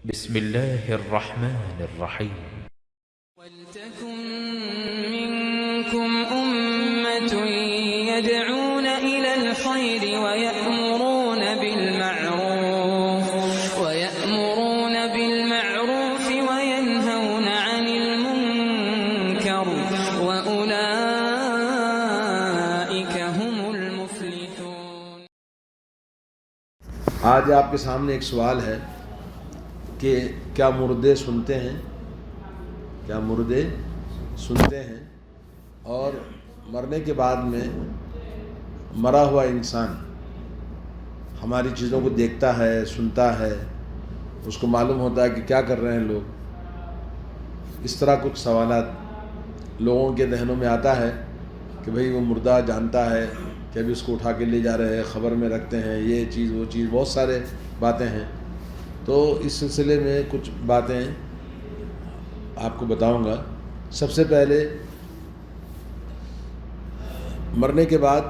بسم الله الرحمن الرحيم. ولتكن منكم أمة يدعون إلى الخير ويأمرون بالمعروف وينهون عن المنكر وأولئك هم المفلحون. آج آپ کے سامنے ایک سوال ہے کہ کیا مردے سنتے ہیں؟ کیا مردے سنتے ہیں؟ اور مرنے کے بعد میں مرا ہوا انسان ہماری چیزوں کو دیکھتا ہے، سنتا ہے، اس کو معلوم ہوتا ہے کہ کیا کر رہے ہیں لوگ. اس طرح کچھ سوالات لوگوں کے ذہنوں میں آتا ہے کہ بھئی وہ مردہ جانتا ہے کہ ابھی اس کو اٹھا کے لے جا رہے ہیں، خبر میں رکھتے ہیں، یہ چیز وہ چیز، بہت سارے باتیں ہیں. تو اس سلسلے میں کچھ باتیں آپ کو بتاؤں گا. سب سے پہلے مرنے کے بعد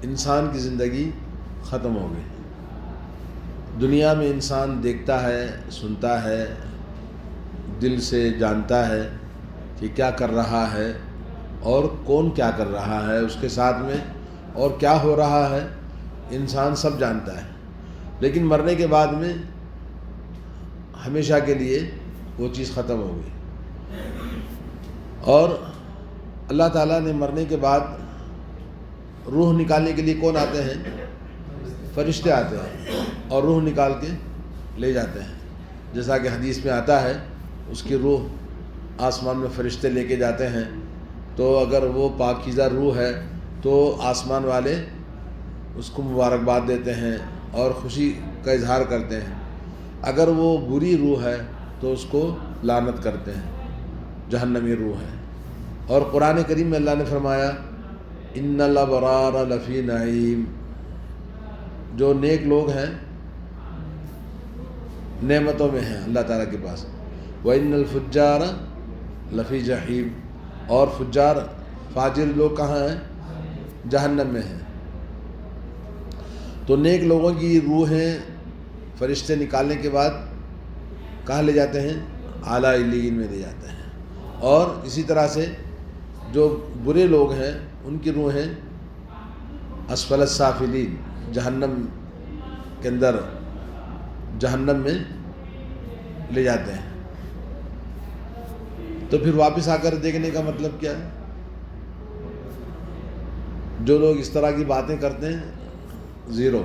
انسان کی زندگی ختم ہو گئی. دنیا میں انسان دیکھتا ہے، سنتا ہے، دل سے جانتا ہے کہ کیا کر رہا ہے اور کون کیا کر رہا ہے اس کے ساتھ میں، اور کیا ہو رہا ہے انسان سب جانتا ہے. لیکن مرنے کے بعد میں ہمیشہ کے لیے وہ چیز ختم ہو گئی. اور اللہ تعالیٰ نے مرنے کے بعد روح نکالنے کے لیے کون آتے ہیں؟ فرشتے آتے ہیں اور روح نکال کے لے جاتے ہیں. جیسا کہ حدیث میں آتا ہے اس کی روح آسمان میں فرشتے لے کے جاتے ہیں. تو اگر وہ پاکیزہ روح ہے تو آسمان والے اس کو مبارکباد دیتے ہیں اور خوشی کا اظہار کرتے ہیں. اگر وہ بری روح ہے تو اس کو لعنت کرتے ہیں، جہنمی روح ہے. اور قرآن کریم میں اللہ نے فرمایا ان الابرار لفی نعیم، جو نیک لوگ ہیں نعمتوں میں ہیں اللہ تعالیٰ کے پاس. وَإِنَّ الْفُجَّارَ لَفِي جَحِيمٍ، اور فجار فاجر لوگ کہاں ہیں؟ جہنم میں ہیں. تو نیک لوگوں کی روحیں فرشتے نکالنے کے بعد کہاں لے جاتے ہیں؟ اعلیٰ علیین میں لے جاتے ہیں. اور اسی طرح سے جو برے لوگ ہیں ان کی روحیں اسفل السافلین، جہنم کے اندر، جہنم میں لے جاتے ہیں. تو پھر واپس آ کر دیکھنے کا مطلب کیا ہے؟ جو لوگ اس طرح کی باتیں کرتے ہیں زیرو،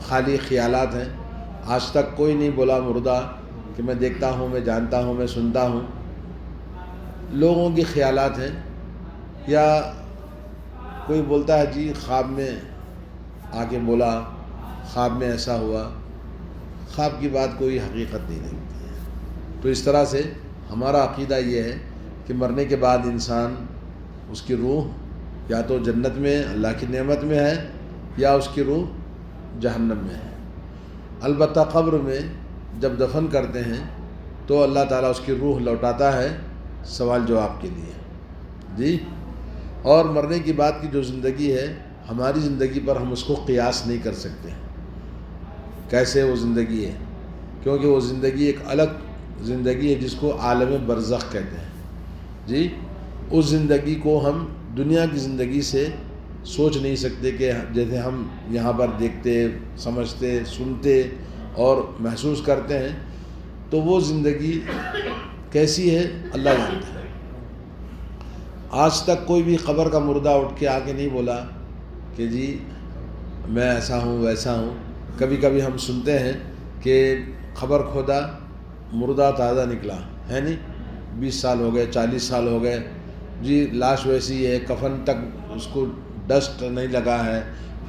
خالی خیالات ہیں. آج تک کوئی نہیں بولا مردہ کہ میں دیکھتا ہوں، میں جانتا ہوں، میں سنتا ہوں. لوگوں کی خیالات ہیں. یا کوئی بولتا ہے جی خواب میں آ کے بولا، خواب میں ایسا ہوا. خواب کی بات کوئی حقیقت نہیں لگتی ہے. تو اس طرح سے ہمارا عقیدہ یہ ہے کہ مرنے کے بعد انسان، اس کی روح یا تو جنت میں اللہ کی نعمت میں ہے یا اس کی روح جہنم میں ہے. البتہ قبر میں جب دفن کرتے ہیں تو اللہ تعالیٰ اس کی روح لوٹاتا ہے سوال جواب کے لیے. جی. اور مرنے کی بعد کی جو زندگی ہے ہماری زندگی پر ہم اس کو قیاس نہیں کر سکتے کیسے وہ زندگی ہے، کیونکہ وہ زندگی ایک الگ زندگی ہے جس کو عالم برزخ کہتے ہیں. جی. اس زندگی کو ہم دنیا کی زندگی سے سوچ نہیں سکتے کہ جیسے ہم یہاں پر دیکھتے، سمجھتے، سنتے اور محسوس کرتے ہیں. تو وہ زندگی کیسی ہے اللہ جانتا ہے. آج تک کوئی بھی قبر کا مردہ اٹھ کے آ کے نہیں بولا کہ جی میں ایسا ہوں ویسا ہوں. کبھی کبھی ہم سنتے ہیں کہ خبر کھودا مردہ تازہ نکلا ہے، نہیں 20 سال ہو گئے، 40 سال ہو گئے، جی لاش ویسی ہے، کفن تک اس کو ڈسٹ نہیں لگا ہے،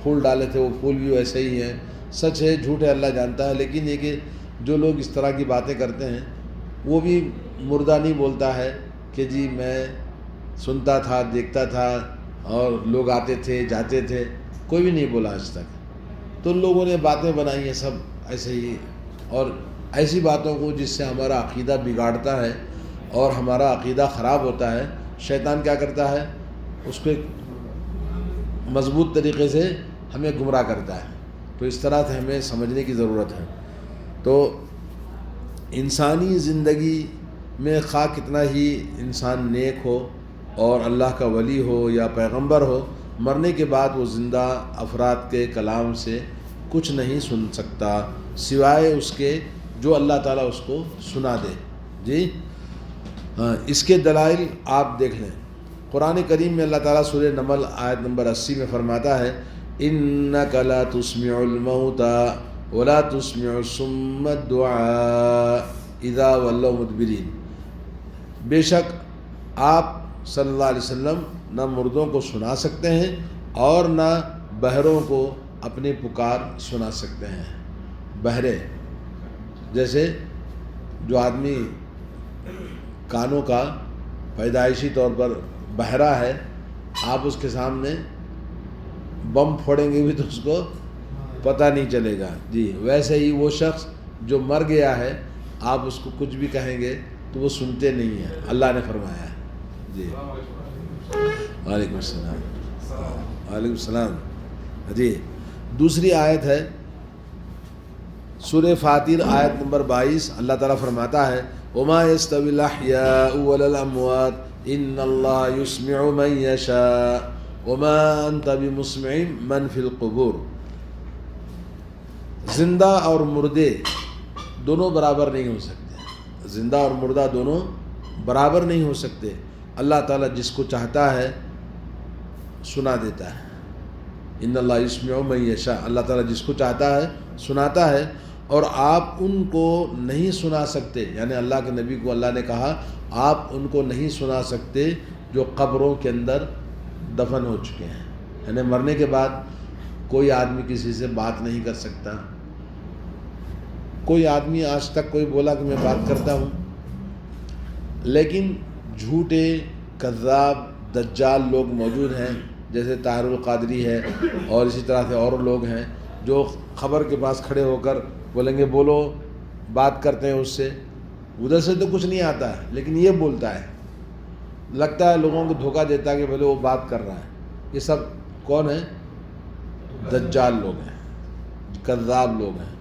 پھول ڈالے تھے وہ پھول بھی ویسے ہی ہیں. سچ ہے جھوٹ ہے اللہ جانتا ہے. لیکن یہ کہ جو لوگ اس طرح کی باتیں کرتے ہیں وہ بھی مردہ نہیں بولتا ہے کہ جی میں سنتا تھا، دیکھتا تھا اور لوگ آتے تھے جاتے تھے. کوئی بھی نہیں بولا آج تک. تو لوگوں نے باتیں بنائی ہیں سب ایسے ہی، اور ایسی باتوں کو جس سے ہمارا عقیدہ بگاڑتا ہے اور ہمارا عقیدہ خراب ہوتا ہے. شیطان کیا کرتا ہے؟ اس کو ایک مضبوط طریقے سے ہمیں گمراہ کرتا ہے. تو اس طرح سے ہمیں سمجھنے کی ضرورت ہے. تو انسانی زندگی میں خواہ کتنا ہی انسان نیک ہو اور اللہ کا ولی ہو یا پیغمبر ہو، مرنے کے بعد وہ زندہ افراد کے کلام سے کچھ نہیں سن سکتا سوائے اس کے جو اللہ تعالیٰ اس کو سنا دے. جی ہاں، اس کے دلائل آپ دیکھ لیں. قرآن کریم میں اللہ تعالیٰ سورہ نمل آیت نمبر 80 میں فرماتا ہے اِنَّكَ لَا تُسْمِعُ الْمَوْتَى وَلَا تُسْمِعُ الصُّمَّ الدُّعَاءَ اِذَا وَلَّوْا مُدْبِرِينَ. بے شک آپ صلی اللہ علیہ وسلم نہ مردوں کو سنا سکتے ہیں اور نہ بہروں کو اپنی پکار سنا سکتے ہیں. بہرے جیسے جو آدمی کانوں کا پیدائشی طور پر بہرا ہے، آپ اس کے سامنے بم پھوڑیں گے بھی تو اس کو پتہ نہیں چلے گا. جی ویسے ہی وہ شخص جو مر گیا ہے، آپ اس کو کچھ بھی کہیں گے تو وہ سنتے نہیں ہیں، اللہ نے فرمایا ہے. جی وعلیکم السلام. وعلیکم السلام. جی دوسری آیت ہے سورہ فاطر آیت نمبر 22. اللہ تعالیٰ فرماتا ہے وَمَا يَسْتَوِي الْأَحْيَاءُ وَلَا الْأَمْوَاتُ إِنَّ اللَّهَ يُسْمِعُ مَن يَشَاءُ وَمَا أَنْتَ بِمُسْمِعٍ مَن فِي الْقُبُورِ. زندہ اور مردے دونوں برابر نہیں ہو سکتے. زندہ اور مردہ دونوں برابر نہیں ہو سکتے. اللہ تعالیٰ جس کو چاہتا ہے سنا دیتا ہے. ان اللہ یسمع من یشاء. اللہ تعالیٰ جس کو چاہتا ہے سناتا ہے. اور آپ ان کو نہیں سنا سکتے، یعنی اللہ کے نبی کو اللہ نے کہا آپ ان کو نہیں سنا سکتے جو قبروں کے اندر دفن ہو چکے ہیں. یعنی مرنے کے بعد کوئی آدمی کسی سے بات نہیں کر سکتا. کوئی آدمی آج تک کوئی بولا کہ میں بات کرتا ہوں، لیکن جھوٹے کذاب دجال لوگ موجود ہیں جیسے طاہر القادری ہے اور اسی طرح سے اور لوگ ہیں جو خبر کے پاس کھڑے ہو کر بولیں گے بولو، بات کرتے ہیں اس سے. ادھر سے تو کچھ نہیں آتا ہے لیکن یہ بولتا ہے، لگتا ہے لوگوں کو دھوکہ دیتا ہے کہ بولے وہ بات کر رہا ہے. یہ سب کون ہیں؟ دجال لوگ ہیں، کذاب لوگ ہیں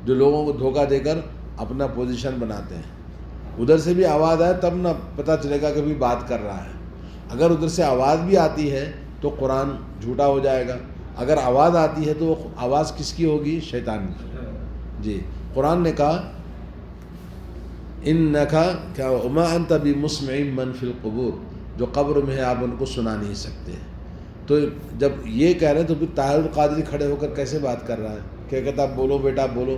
جو لوگوں کو دھوکہ دے کر اپنا پوزیشن بناتے ہیں. ادھر سے بھی آواز آئے تب نہ پتہ چلے گا کہ بھی بات کر رہا ہے. اگر ادھر سے آواز بھی آتی ہے تو قرآن جھوٹا ہو جائے گا. اگر آواز آتی ہے تو وہ آواز کس کی ہوگی؟ شیطان کی. جی قرآن نے کہا انکا کیا وما انت بمسمع من فی القبور، جو قبر میں ہے آپ ان کو سنا نہیں سکتے. تو جب یہ کہہ رہے ہیں تو پھر طاہر القادری کھڑے ہو کر کیسے بات کر رہا ہے؟ کہ کہتا بولو بیٹا بولو،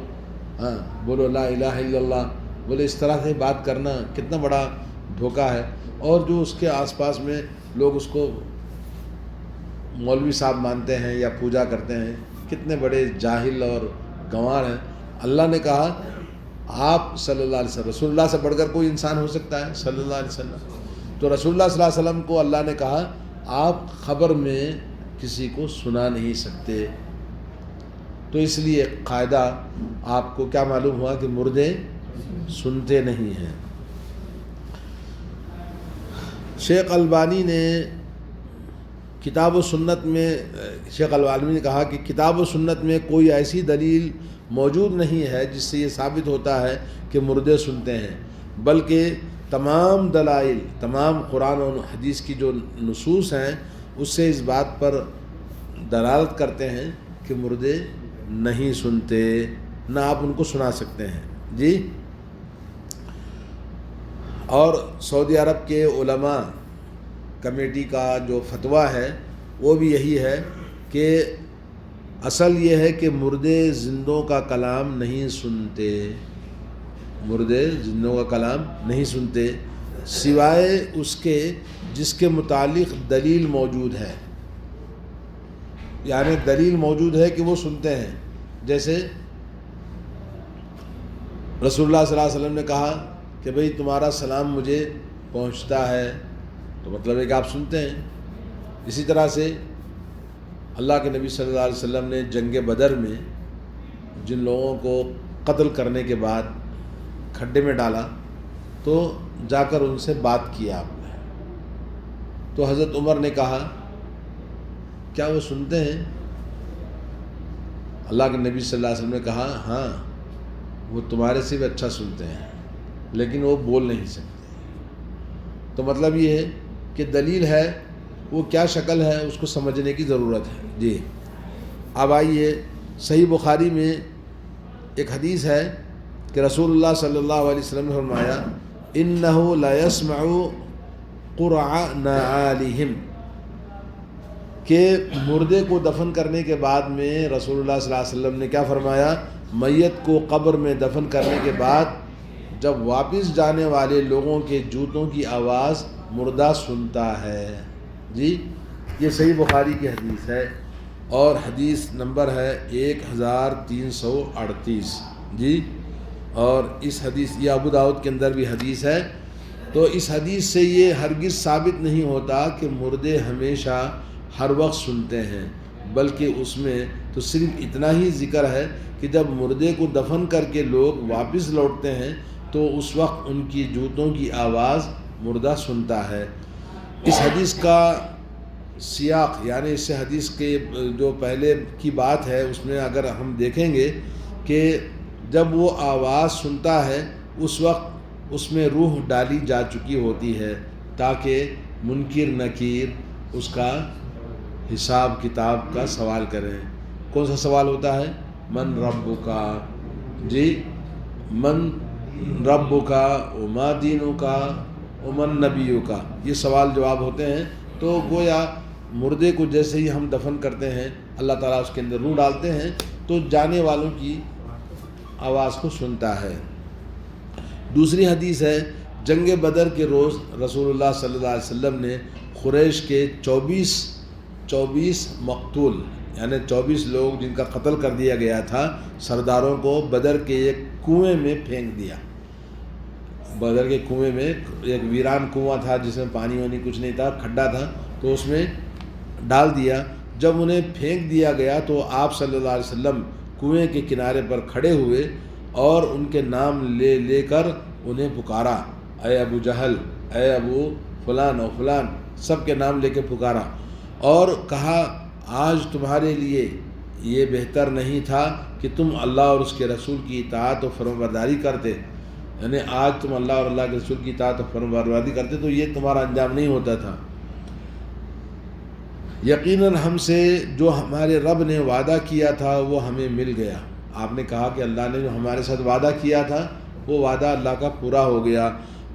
ہاں بولو لا الہ الا اللہ. بولے اس طرح سے بات کرنا کتنا بڑا دھوکہ ہے. اور جو اس کے آس پاس میں لوگ اس کو مولوی صاحب مانتے ہیں یا پوجا کرتے ہیں، کتنے بڑے جاہل اور گنوار ہیں. اللہ نے کہا آپ صلی اللہ علیہ وسلم، رسول اللہ سے بڑھ کر کوئی انسان ہو سکتا ہے صلی اللہ علیہ وسلم؟ تو رسول اللہ صلی اللہ علیہ وسلم کو اللہ نے کہا آپ خبر میں کسی کو سنا نہیں سکتے. تو اس لیے قاعدہ آپ کو کیا معلوم ہوا کہ مردے سنتے نہیں ہیں. شیخ البانی نے کتاب و سنت میں، شیخ البانی نے کہا کہ کتاب و سنت میں کوئی ایسی دلیل موجود نہیں ہے جس سے یہ ثابت ہوتا ہے کہ مردے سنتے ہیں، بلکہ تمام دلائل، تمام قرآن و حدیث کی جو نصوص ہیں اس سے اس بات پر دلالت کرتے ہیں کہ مردے نہیں سنتے، نہ آپ ان کو سنا سکتے ہیں. جی اور سعودی عرب کے علماء کمیٹی کا جو فتویٰ ہے وہ بھی یہی ہے کہ اصل یہ ہے کہ مردے زندوں کا کلام نہیں سنتے. مردے زندوں کا کلام نہیں سنتے سوائے اس کے جس کے متعلق دلیل موجود ہے. یعنی دلیل موجود ہے کہ وہ سنتے ہیں. جیسے رسول اللہ صلی اللہ علیہ وسلم نے کہا کہ بھئی تمہارا سلام مجھے پہنچتا ہے، تو مطلب ہے کہ آپ سنتے ہیں. اسی طرح سے اللہ کے نبی صلی اللہ علیہ وسلم نے جنگ بدر میں جن لوگوں کو قتل کرنے کے بعد کھڈے میں ڈالا تو جا کر ان سے بات کیا آپ نے. تو حضرت عمر نے کہا کیا وہ سنتے ہیں؟ اللہ کے نبی صلی اللہ علیہ وسلم نے کہا ہاں وہ تمہارے سے بھی اچھا سنتے ہیں لیکن وہ بول نہیں سکتے. تو مطلب یہ ہے کہ دلیل ہے، وہ کیا شکل ہے اس کو سمجھنے کی ضرورت ہے. جی اب آئیے، صحیح بخاری میں ایک حدیث ہے کہ رسول اللہ صلی اللہ علیہ وسلم نے فرمایا اِنَّهُ لَيَسْمَعُ قُرْعَ نَعَالِهِمْ، کہ مردے کو دفن کرنے کے بعد میں رسول اللہ صلی اللہ علیہ وسلم نے کیا فرمایا، میت کو قبر میں دفن کرنے کے بعد جب واپس جانے والے لوگوں کے جوتوں کی آواز مردہ سنتا ہے. جی یہ صحیح بخاری کی حدیث ہے اور حدیث نمبر ہے 1338. جی اور اس حدیث یہ ابو داؤد کے اندر بھی حدیث ہے. تو اس حدیث سے یہ ہرگز ثابت نہیں ہوتا کہ مردے ہمیشہ ہر وقت سنتے ہیں، بلکہ اس میں تو صرف اتنا ہی ذکر ہے کہ جب مردے کو دفن کر کے لوگ واپس لوٹتے ہیں تو اس وقت ان کی جوتوں کی آواز مردہ سنتا ہے. اس حدیث کا سیاق یعنی اس سے حدیث کے جو پہلے کی بات ہے اس میں اگر ہم دیکھیں گے کہ جب وہ آواز سنتا ہے اس وقت اس میں روح ڈالی جا چکی ہوتی ہے تاکہ منکر نکیر اس کا حساب کتاب کا سوال کریں. کون سا سوال ہوتا ہے؟ من ربک، جی من ربک وما دینک ومن نبیک، یہ سوال جواب ہوتے ہیں. تو گویا مردے کو جیسے ہی ہم دفن کرتے ہیں اللہ تعالیٰ اس کے اندر روح ڈالتے ہیں تو جانے والوں کی آواز کو سنتا ہے. دوسری حدیث ہے جنگ بدر کے روز رسول اللہ صلی اللہ علیہ وسلم نے قریش کے 24 مقتول یعنی 24 لوگ جن کا قتل کر دیا گیا تھا سرداروں کو بدر کے ایک کنویں میں پھینک دیا. بدر کے کنویں میں ایک ویران کنواں تھا جس میں پانی وانی کچھ نہیں تھا، کھڈا تھا، تو اس میں ڈال دیا. جب انہیں پھینک دیا گیا تو آپ صلی اللہ علیہ وسلم کنویں کے کنارے پر کھڑے ہوئے اور ان کے نام لے لے کر انہیں پکارا، اے ابو جہل، اے ابو فلان و فلان، سب کے نام لے کے پکارا اور کہا آج تمہارے لیے یہ بہتر نہیں تھا کہ تم اللہ اور اس کے رسول کی اطاعت و فرمانبرداری کرتے، یعنی آج تم اللہ اور اللہ کے رسول کی اطاعت و فرمانبرداری کرتے تو یہ تمہارا انجام نہیں ہوتا تھا. یقیناً ہم سے جو ہمارے رب نے وعدہ کیا تھا وہ ہمیں مل گیا. آپ نے کہا کہ اللہ نے جو ہمارے ساتھ وعدہ کیا تھا وہ وعدہ اللہ کا پورا ہو گیا.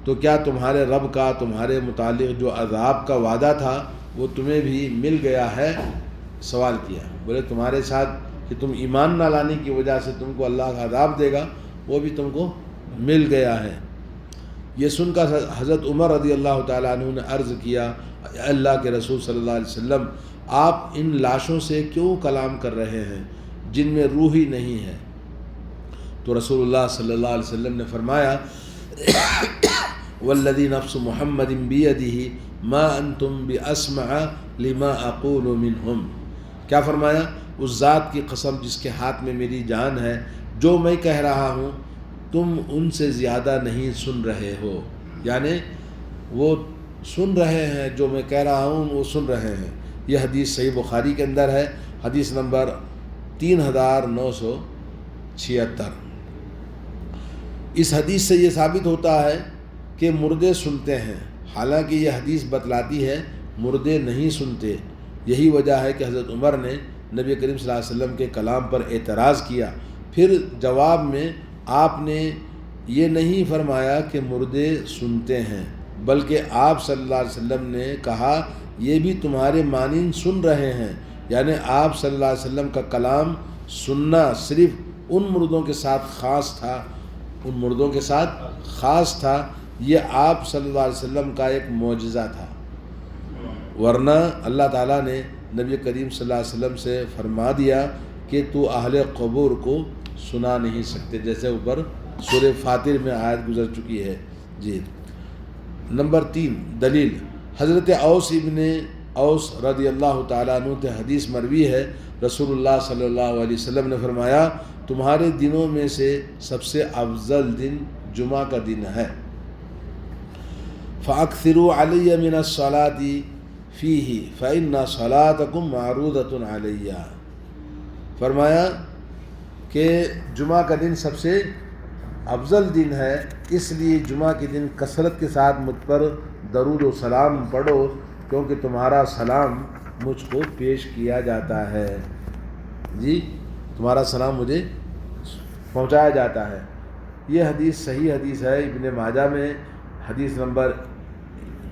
تو کیا تمہارے رب کا تمہارے متعلق جو عذاب کا وعدہ تھا وہ تمہیں بھی مل گیا ہے؟ سوال کیا. بولے تمہارے ساتھ کہ تم ایمان نہ لانے کی وجہ سے تم کو اللہ کا عذاب دے گا وہ بھی تم کو مل گیا ہے. یہ سن کر حضرت عمر رضی اللہ تعالیٰ عنہ نے عرض کیا اللہ کے رسول صلی اللہ علیہ وسلم آپ ان لاشوں سے کیوں کلام کر رہے ہیں جن میں روح ہی نہیں ہے؟ تو رسول اللہ صلی اللہ علیہ وسلم نے فرمایا والذی نفس محمد بیدہ ما انتم باسمع لما اقول منہم. کیا فرمایا؟ اس ذات کی قسم جس کے ہاتھ میں میری جان ہے، جو میں کہہ رہا ہوں تم ان سے زیادہ نہیں سن رہے ہو. یعنی وہ سن رہے ہیں، جو میں کہہ رہا ہوں وہ سن رہے ہیں. یہ حدیث صحیح بخاری کے اندر ہے، حدیث نمبر 3976. اس حدیث سے یہ ثابت ہوتا ہے کہ مردے سنتے ہیں، حالانکہ یہ حدیث بتلاتی ہے مردے نہیں سنتے. یہی وجہ ہے کہ حضرت عمر نے نبی کریم صلی اللہ علیہ وسلم کے کلام پر اعتراض کیا. پھر جواب میں آپ نے یہ نہیں فرمایا کہ مردے سنتے ہیں، بلکہ آپ صلی اللہ علیہ وسلم نے کہا یہ بھی تمہارے مانند سن رہے ہیں. یعنی آپ صلی اللہ علیہ وسلم کا کلام سننا صرف ان مردوں کے ساتھ خاص تھا، ان مردوں کے ساتھ خاص تھا. یہ آپ صلی اللہ علیہ وسلم کا ایک معجزہ تھا، ورنہ اللہ تعالیٰ نے نبی کریم صلی اللہ علیہ وسلم سے فرما دیا کہ تو اہل قبور کو سنا نہیں سکتے، جیسے اوپر سورہ فاطر میں آیت گزر چکی ہے. جی نمبر 3 دلیل حضرت اوس ابن اوس رضی اللہ تعالیٰ عنہ سے حدیث مروی ہے رسول اللہ صلی اللہ علیہ وسلم نے فرمایا تمہارے دنوں میں سے سب سے افضل دن جمعہ کا دن ہے. فَأَكْثِرُوا عَلَيَّ مِنَ الصَّلَاةِ فِيهِ فَإِنَّ صَلَاتَكُمْ مَعْرُودَةٌ عَلَيَّ. فرمایا کہ جمعہ کا دن سب سے افضل دن ہے، اس لیے جمعہ کے دن کثرت کے ساتھ مجھ پر درود و سلام پڑھو، کیونکہ تمہارا سلام مجھ کو پیش کیا جاتا ہے۔ جی، تمہارا سلام مجھے پہنچایا جاتا ہے۔ یہ حدیث صحیح حدیث ہے، ابن ماجہ میں حدیث نمبر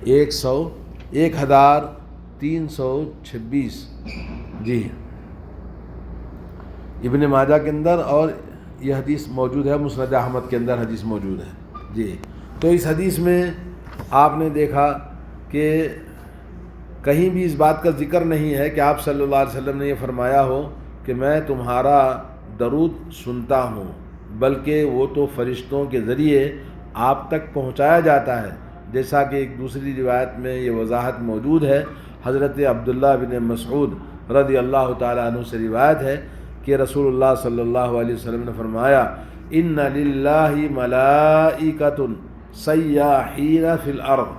1326۔ جی، ابن ماجہ کے اندر، اور یہ حدیث موجود ہے مسند احمد کے اندر، حدیث موجود ہے۔ جی، تو اس حدیث میں آپ نے دیکھا کہ کہیں بھی اس بات کا ذکر نہیں ہے کہ آپ صلی اللہ علیہ وسلم نے یہ فرمایا ہو کہ میں تمہارا درود سنتا ہوں، بلکہ وہ تو فرشتوں کے ذریعے آپ تک پہنچایا جاتا ہے، جیسا کہ ایک دوسری روایت میں یہ وضاحت موجود ہے۔ حضرت عبداللہ بن مسعود رضی اللہ تعالیٰ عنہ سے روایت ہے کہ رسول اللہ صلی اللہ علیہ وسلم نے فرمایا، ان للہ ملائکۃ سیاحین فی الارض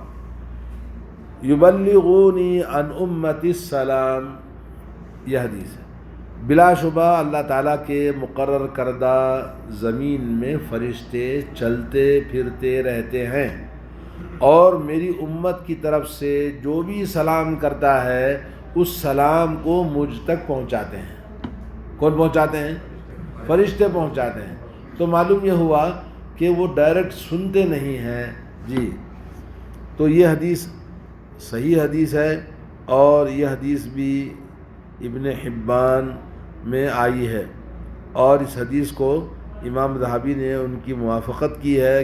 یبلغونی عن امتی السلام۔ یہ حدیث ہے۔ بلا شبہ اللہ تعالیٰ کے مقرر کردہ زمین میں فرشتے چلتے پھرتے رہتے ہیں، اور میری امت کی طرف سے جو بھی سلام کرتا ہے اس سلام کو مجھ تک پہنچاتے ہیں۔ کون پہنچاتے ہیں؟ فرشتے پہنچاتے ہیں۔ تو معلوم یہ ہوا کہ وہ ڈائریکٹ سنتے نہیں ہیں۔ جی، تو یہ حدیث صحیح حدیث ہے، اور یہ حدیث بھی ابن حبان میں آئی ہے، اور اس حدیث کو امام ذہبی نے ان کی موافقت کی ہے۔